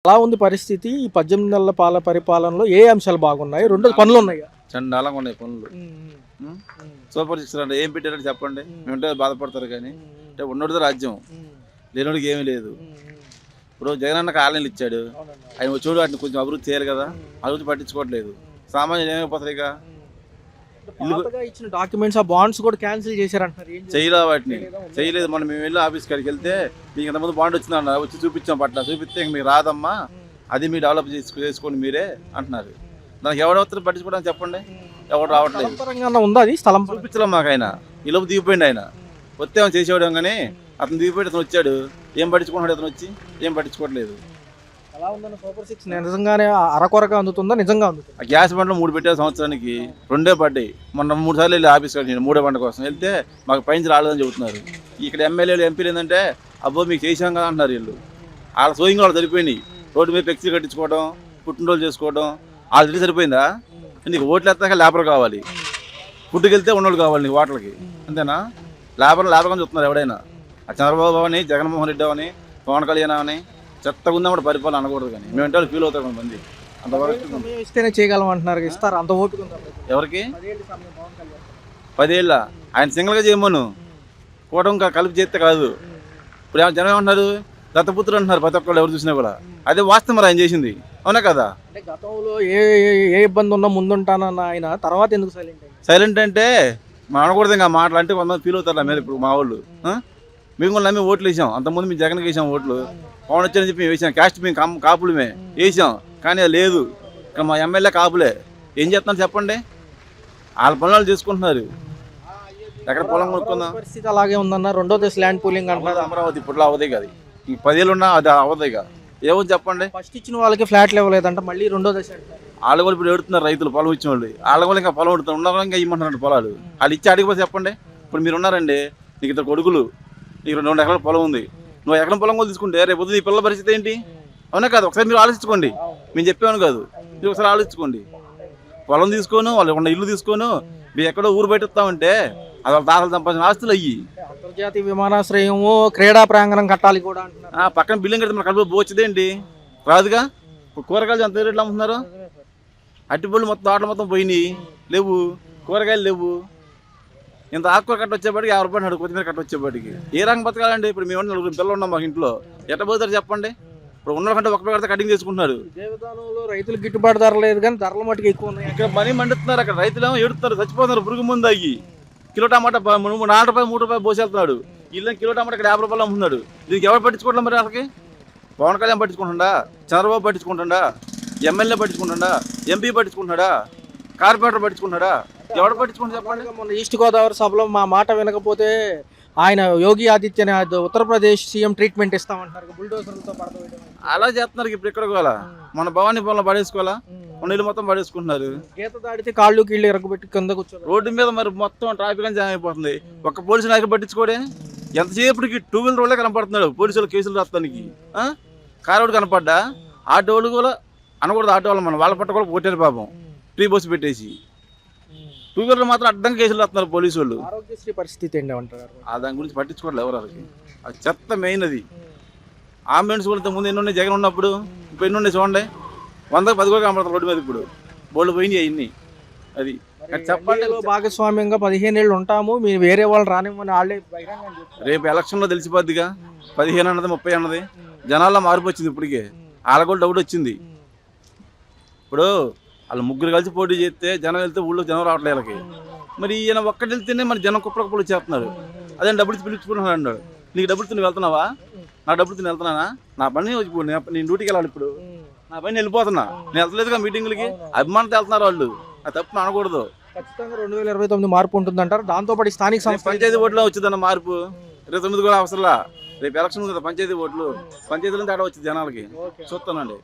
అలా ఉంది పరిస్థితి. ఈ 18 నెలల పరిపాలనలో ఏ అంశాలు బాగున్నాయి? రెండోది పనులు ఉన్నాయి. చండాలంగా ఉన్నాయి పనులు. సూపర్ సిక్స్ అంటే ఏం పెట్టారంటే చెప్పండి. మేమంటే బాధపడతారు కానీ అంటే ఉన్నోడితో రాజ్యం, లేనోడికి ఏమీ లేదు. ఇప్పుడు జగన్ అన్న కాలనీలు ఇచ్చాడు, ఆయన వచ్చాడు వాటిని కొంచెం అభివృద్ధి చేయాలి కదా, అభివృద్ధి పట్టించుకోవట్లేదు. సామాన్యులు ఏమైపోతారు ఇక. ఇచ్చిన డాక్యుమెంట్స్, ఆ బాండ్స్ కూడా క్యాన్సిల్ చేశారంటున్నారు. చేయలే, వాటిని చేయలేదు. మనం మేము వెళ్ళి ఆఫీస్ కాడికి వెళ్తే మీకు ఇంతమంది బాండ్ వచ్చిందన్న, వచ్చి చూపించాం పట్ల, చూపిస్తే ఇంక మీకు రాదమ్మా, అది మీరు డెవలప్ చేసుకోండి మీరే అంటున్నారు. దానికి ఎవడవస్తారు పట్టించుకోవడానికి చెప్పండి, ఎవరు రావట్లేదు. ఉందా అది స్థలం చూపించలేం మాకు. ఆయన ఈలోపు దిగిపోయింది. ఆయన వస్తే ఏమైనా చేసేవాడు కానీ అతను దిగిపోయి అతను వచ్చాడు, ఏం పట్టించుకున్నాడు? అతను వచ్చి ఏం పట్టించుకోవట్లేదు. అలా ఉందన్న సూపర్ సిక్స్ నిజంగానే అరకొరగా అందుతుందా, నిజంగా అందుతుందా? ఆ గ్యాస్ బండ్లు 3 పెట్టారు సంవత్సరానికి, 2 పడ్డాయి. మొన్న 3 సార్లు వెళ్ళి ఆఫీస్ కాడి 3వ బండ కోసం వెళ్తే మాకు పైన రాలేదని చెబుతున్నారు. ఇక్కడ ఎమ్మెల్యేలు ఎంపీలు ఏంటంటే అబ్బో మీకు చేసాం కదా అంటున్నారు. వీళ్ళు వాళ్ళ సోయింగ్ వాళ్ళు సరిపోయినాయి. రోడ్డు మీద ఫ్లెక్సీ కట్టించుకోవడం, పుట్టినరోజు చేసుకోవడం, వాళ్ళు తిరిగి సరిపోయిందా? నీకు ఓట్లు ఎత్తాక లేబర్ కావాలి, ఫుడ్కి వెళ్తే ఉన్నోళ్ళు కావాలి నీకు వాటర్కి, అంతేనా? లేబర్గా చూస్తున్నారు ఎవడైనా. ఆ చంద్రబాబు అని, జగన్మోహన్ రెడ్డి అని, పవన్ కళ్యాణ్ అని చెత్తగా ఉందా పరిపాలన అనకూడదు. కానీ మేమంటే ఫీల్ అవుతారు కొంతమంది. అంతవరకు ఇస్తేనే చేయగలం అంటున్నారు. ఇస్తారు అంత ఓపిక ఎవరికి? 10 ఏళ్ళ ఆయన సింగిల్గా చేయమను, కూటమి కలిపి చేస్తే కాదు. ఇప్పుడు జనం ఏమంటున్నారు? దత్తపుత్రుడు అంటున్నారు ప్రతి ఒక్కళ్ళు, ఎవరు చూసినా కూడా. అదే వాస్తవం ఆయన చేసింది, అవునా కదా? అంటే గతంలో ఏ ఇబ్బంది ఉన్నా ముందుంటానన్న ఆయన తర్వాత ఎందుకు సైలెంట్ అంటే మనం అనకూడదు. ఇంకా మాటలు అంటే కొంతమంది ఫీల్ అవుతారు నా మీద. ఇప్పుడు మా వాళ్ళు మేము కూడా నమ్మి ఓట్లు వేసాం, అంతకుముందు మేము జగన్కి వేసాం ఓట్లు. పవన్ వచ్చారని చెప్పి మేము వేసాం, క్యాస్ట్ మేము కాపులమే వేసాం. కానీ అది లేదు. ఇక్కడ మా ఎమ్మెల్యే కాపులే. ఏం చేస్తున్నారు చెప్పండి? వాళ్ళ పనులు చేసుకుంటున్నారు. ఎక్కడ పొలం కొనుక్కుందాం పరిస్థితి అలాగే ఉందన్న. రెండో దశ ల్యాండ్ పూలింగ్ అంటున్నారు. అమరావతి ఇప్పుడు అవదే కదా, ఇంక 10 ఏళ్ళు ఉన్నా అది అవదే కదా. ఏమో చెప్పండి. ఫస్ట్ ఇచ్చిన వాళ్ళకి ఫ్లాట్లు ఇవ్వలేదంట, మళ్ళీ రెండో దశ వాళ్ళు కూడా ఇప్పుడు ఎడుతున్నారు రైతులు, పొలం ఇచ్చిన వాళ్ళు. వాళ్ళ కూడా ఇంకా పొలం ఎడుతున్నారు, ఉన్న ఇంకా ఇవ్వమంటున్నారు పొలాలు. వాళ్ళు ఇచ్చి అడిగిపోతే చెప్పండి. ఇప్పుడు మీరు ఉన్నారండి, నీకు 2 కొడుకులు, నీకు 2 ఎకరాల పొలం ఉంది. నువ్వు ఎకరం పొలం కూడా తీసుకుంటే రేపు నీ పిల్లల పరిస్థితి ఏంటి? అవునా కాదు? ఒకసారి మీరు ఆలోచించుకోండి. మేము చెప్పాను కాదు, మీరు ఒకసారి ఆలోచించుకోండి. పొలం తీసుకోను, వాళ్ళు ఉన్న ఇల్లు తీసుకోను, మీరు ఎక్కడో ఊరు బయట వస్తామంటే అది వాళ్ళ తాతలు సంపాదించిన ఆస్తులు అయ్యి. అంతర్జాతీయ విమానాశ్రయము, క్రీడా ప్రాంగణం కట్టాలి కూడా అంటున్నారు. పక్కన బిల్డింగ్ కడితే మన కడుపు పోవచ్చుదేంటి? రాదుగా. ఇప్పుడు కూరగాయలు ఎంత రేట్లు అమ్ముతున్నారు? అట్టిపళ్ళు మొత్తం తోటలు మొత్తం పోయినాయి, లేవు కూరగాయలు లేవు. ఇంత ఆకుకూర కట్ట వచ్చేప్పటికి 50 రూపాయలు, కొత్తిమీర కట్ట వచ్చేప్పటికి ఏ రంగం బతకాలండి? ఇప్పుడు మేము 4 పిల్లలు ఉన్నాం మాకు ఇంట్లో, ఎట్ట పోతారు చెప్పండి? ఇప్పుడు ఉన్న కంటే ఒక్క కడితే కటింగ్ చేసుకుంటున్నారు. విధానంలో రైతులు గిట్టుబాటు ధర లేదు, కానీ ధరల మటుకు ఎక్కువ ఉన్నాయి. ఇక్కడ మనీ మండుతున్నారు. అక్కడ రైతులు ఏమో ఏడుతున్నారు, చచ్చిపోతున్నారు పురుగు ముందు అయ్యి. కిలో టమాటా 4 రూపాయలు 3 రూపాయలు పోసేస్తున్నాడు. ఇల్లు కిలో టమాటా ఇక్కడ 50 రూపాయలు అమ్ముతున్నాడు. దీనికి ఎవరు పట్టించుకోవడం? మరి వాళ్ళకి పవన్ కళ్యాణ్ పట్టించుకుంటుండా? చంద్రబాబు పట్టించుకుంటుండా? ఎమ్మెల్యే పట్టించుకుంటుండా? ఎంపీ పట్టించుకుంటున్నాడా? కార్పొరేటర్ పట్టించుకుంటున్నాడా? ఎవరు పట్టించుకుంటా చెప్పండి? మొన్న ఈస్ట్ గోదావరి సభలో మా మాట వినకపోతే ఆయన యోగి ఆదిత్యనాథ్ ఉత్తరప్రదేశ్ సీఎం ట్రీట్మెంట్ ఇస్తామంటారు, బుల్డోజర్లతో పడతాం. అలా చేస్తున్నారు. ఇప్పుడు ఎక్కడ పోవాలా? మన భవానీ పొలంలో పడేసుకోవాలా? మన ఇల్లు మొత్తం పడేసుకుంటున్నారు. గీత దాడితే కాళ్ళు కీళ్ళు ఎరగబెట్టి కింద కూర్చో రోడ్డు మీద మరి మొత్తం ట్రాఫిక్ అని జామ్ అయిపోతుంది. ఒక్క పోలీసు నాయకు పట్టించుకోడే. ఎంతసేపటికి 2 వీలర్ రోడ్లే కనపడుతున్నాడు పోలీసులు కేసులు రాస్తానికి. కారోడు కనపడ్డా ఆటో వాళ్ళు కూడా అనకూడదు. ఆటో వాళ్ళు మన వాళ్ళ పట్ట కూడా కొట్టారు పాపం, ఫ్రీ బస్సు పెట్టేసి. 2 వీలర్లు మాత్రం అడ్డంగా కేసులు రాస్తున్నారు పోలీసు వాళ్ళు. ఆరోగ్యశ్రీ పరిస్థితి ఏంటి అంటారు? దాని గురించి పట్టించుకోవట్లేదు ఎవరు. వాళ్ళకి అది చెత్త మెయిన్. అది అంబులెన్స్ కూడా ముందు ఎన్ని ఉన్నాయి జగన్ ఉన్నప్పుడు, ఇప్పుడు ఎన్ని ఉన్నాయి చూడండి. 100కి 10 కూడా కనపడతారు రోడ్డు మీద. ఇప్పుడు బోల్డ్ పోయినాయి అన్ని. అది చెప్పండి. భాగస్వామ్యంగా 15 ఏళ్ళు ఉంటాము, మీరు వేరే వాళ్ళు రానివ్వని వాళ్ళే రేపు ఎలక్షన్లో తెలిసిపోద్దిగా. 15 అన్నది 30 అన్నది జనాల్లో మార్పు వచ్చింది. ఇప్పటికే వాళ్ళ కూడా డౌట్ వచ్చింది. ఇప్పుడు వాళ్ళు ముగ్గురు కలిసి పోటీ చేస్తే జనం వెళ్తే ఊళ్ళో జనం రావట్లేదు వీళ్ళకి. మరి ఈయన ఒక్కటి వెళ్తేనే మరి జనం కుప్పలు చేస్తున్నారు. అదే డబ్బులు పిలుచుకుంటున్నాడు అన్నాడు. నీకు డబ్బులు తిని వెళ్తున్నావా? నా డబ్బులు తిని వెళ్తున్నానా? నా పని నేను డ్యూటీకి వెళ్ళాలి. ఇప్పుడు నా పని వెళ్ళిపోతున్నా, నేను వెళ్తలేదుగా మీటింగులకి. అభిమానంతో వెళ్తున్నారు వాళ్ళు, అది తప్పు అనకూడదు. ఖచ్చితంగా 2029 మార్పు ఉంటుందంటారు. దాంతోపాటు స్థానిక సంస్థ పంచాయతీ ఓట్లో వచ్చిందన్న మార్పు. 29 కూడా అవసరంలా. రేపు ఎలక్షన్ కదా, పంచాయతీ ఓట్లు. పంచాయతీలో తేడా వచ్చింది జనాలకి. చూస్తానండి.